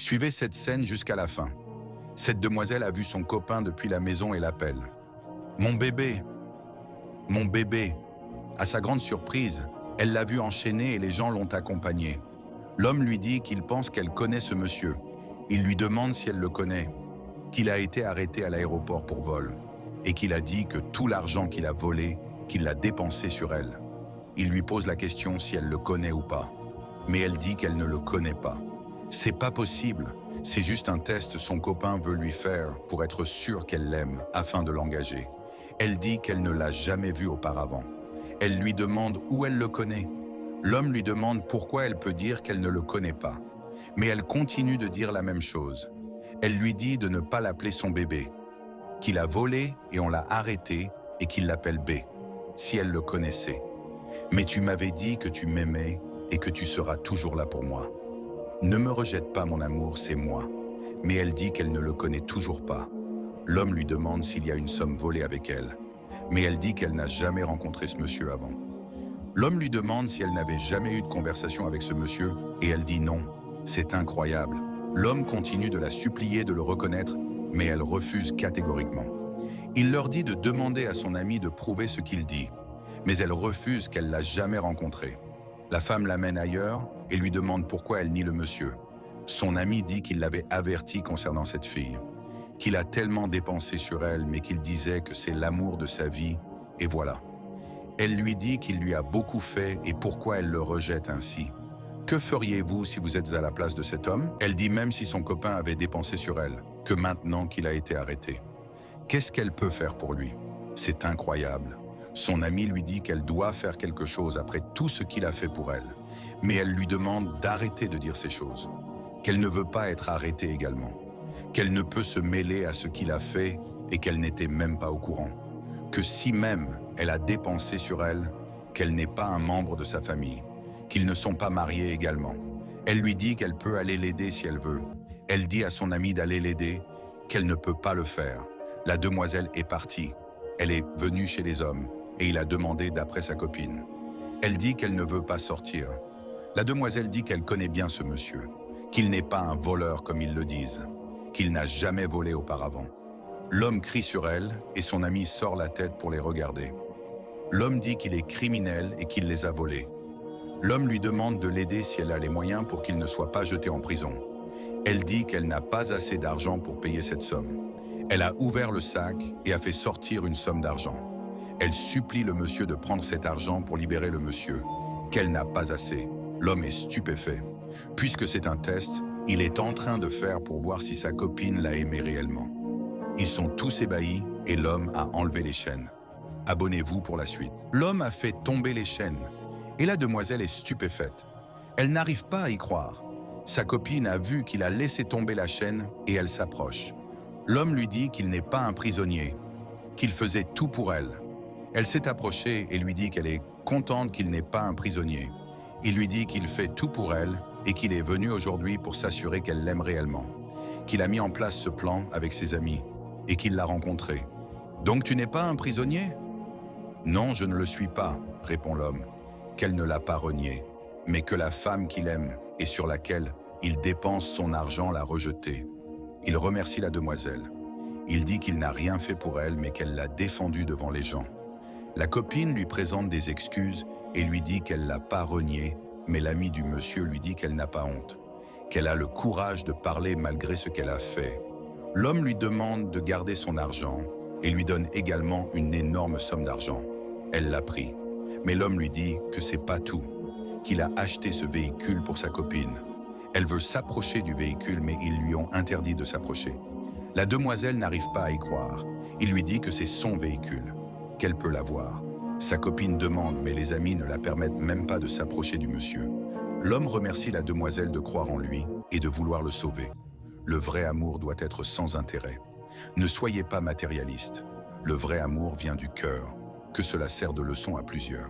Suivez cette scène jusqu'à la fin. Cette demoiselle a vu son copain depuis la maison et l'appelle. Mon bébé, mon bébé. À sa grande surprise, elle l'a vu enchaîner et les gens l'ont accompagné. L'homme lui dit qu'il pense qu'elle connaît ce monsieur. Il lui demande si elle le connaît, qu'il a été arrêté à l'aéroport pour vol et qu'il a dit que tout l'argent qu'il a volé, qu'il l'a dépensé sur elle. Il lui pose la question si elle le connaît ou pas, mais elle dit qu'elle ne le connaît pas. C'est pas possible, c'est juste un test son copain veut lui faire pour être sûr qu'elle l'aime afin de l'engager. Elle dit qu'elle ne l'a jamais vu auparavant. Elle lui demande où elle le connaît. L'homme lui demande pourquoi elle peut dire qu'elle ne le connaît pas. Mais elle continue de dire la même chose. Elle lui dit de ne pas l'appeler son bébé, qu'il a volé et on l'a arrêté et qu'il l'appelle B, si elle le connaissait. Mais tu m'avais dit que tu m'aimais et que tu seras toujours là pour moi. Ne me rejette pas mon amour, c'est moi. Mais elle dit qu'elle ne le connaît toujours pas. L'homme lui demande s'il y a une somme volée avec elle. Mais elle dit qu'elle n'a jamais rencontré ce monsieur avant. L'homme lui demande si elle n'avait jamais eu de conversation avec ce monsieur et elle dit non. C'est incroyable. L'homme continue de la supplier de le reconnaître, mais elle refuse catégoriquement. Il leur dit de demander à son ami de prouver ce qu'il dit, mais elle refuse qu'elle l'a jamais rencontré. La femme l'amène ailleurs et lui demande pourquoi elle nie le monsieur. Son ami dit qu'il l'avait averti concernant cette fille, qu'il a tellement dépensé sur elle, mais qu'il disait que c'est l'amour de sa vie, et voilà. Elle lui dit qu'il lui a beaucoup fait et pourquoi elle le rejette ainsi. Que feriez-vous si vous êtes à la place de cet homme? Elle dit même si son copain avait dépensé sur elle, que maintenant qu'il a été arrêté. Qu'est-ce qu'elle peut faire pour lui? C'est incroyable. Son ami lui dit qu'elle doit faire quelque chose après tout ce qu'il a fait pour elle. Mais elle lui demande d'arrêter de dire ces choses. Qu'elle ne veut pas être arrêtée également. Qu'elle ne peut se mêler à ce qu'il a fait et qu'elle n'était même pas au courant. Que si même elle a dépensé sur elle, qu'elle n'est pas un membre de sa famille. Qu'ils ne sont pas mariés également. Elle lui dit qu'elle peut aller l'aider si elle veut. Elle dit à son ami d'aller l'aider, qu'elle ne peut pas le faire. La demoiselle est partie. Elle est venue chez les hommes et il a demandé d'après sa copine. Elle dit qu'elle ne veut pas sortir. La demoiselle dit qu'elle connaît bien ce monsieur, qu'il n'est pas un voleur comme ils le disent, qu'il n'a jamais volé auparavant. L'homme crie sur elle et son ami sort la tête pour les regarder. L'homme dit qu'il est criminel et qu'il les a volés. L'homme lui demande de l'aider si elle a les moyens pour qu'il ne soit pas jeté en prison. Elle dit qu'elle n'a pas assez d'argent pour payer cette somme. Elle a ouvert le sac et a fait sortir une somme d'argent. Elle supplie le monsieur de prendre cet argent pour libérer le monsieur, qu'elle n'a pas assez. L'homme est stupéfait. Puisque c'est un test, il est en train de faire pour voir si sa copine l'a aimé réellement. Ils sont tous ébahis et l'homme a enlevé les chaînes. Abonnez-vous pour la suite. L'homme a fait tomber les chaînes. Et la demoiselle est stupéfaite. Elle n'arrive pas à y croire. Sa copine a vu qu'il a laissé tomber la chaîne et elle s'approche. L'homme lui dit qu'il n'est pas un prisonnier, qu'il faisait tout pour elle. Elle s'est approchée et lui dit qu'elle est contente qu'il n'est pas un prisonnier. Il lui dit qu'il fait tout pour elle et qu'il est venu aujourd'hui pour s'assurer qu'elle l'aime réellement. Qu'il a mis en place ce plan avec ses amis et qu'il l'a rencontrée. Donc tu n'es pas un prisonnier? Non, je ne le suis pas, répond l'homme. Qu'elle ne l'a pas renié, mais que la femme qu'il aime et sur laquelle il dépense son argent l'a rejetée. Il remercie la demoiselle. Il dit qu'il n'a rien fait pour elle, mais qu'elle l'a défendue devant les gens. La copine lui présente des excuses et lui dit qu'elle l'a pas renié, mais l'ami du monsieur lui dit qu'elle n'a pas honte, qu'elle a le courage de parler malgré ce qu'elle a fait. L'homme lui demande de garder son argent et lui donne également une énorme somme d'argent. Elle l'a pris. Mais l'homme lui dit que c'est pas tout, qu'il a acheté ce véhicule pour sa copine. Elle veut s'approcher du véhicule, mais ils lui ont interdit de s'approcher. La demoiselle n'arrive pas à y croire. Il lui dit que c'est son véhicule, qu'elle peut l'avoir. Sa copine demande, mais les amis ne la permettent même pas de s'approcher du monsieur. L'homme remercie la demoiselle de croire en lui et de vouloir le sauver. Le vrai amour doit être sans intérêt. Ne soyez pas matérialiste. Le vrai amour vient du cœur. Que cela sert de leçon à plusieurs.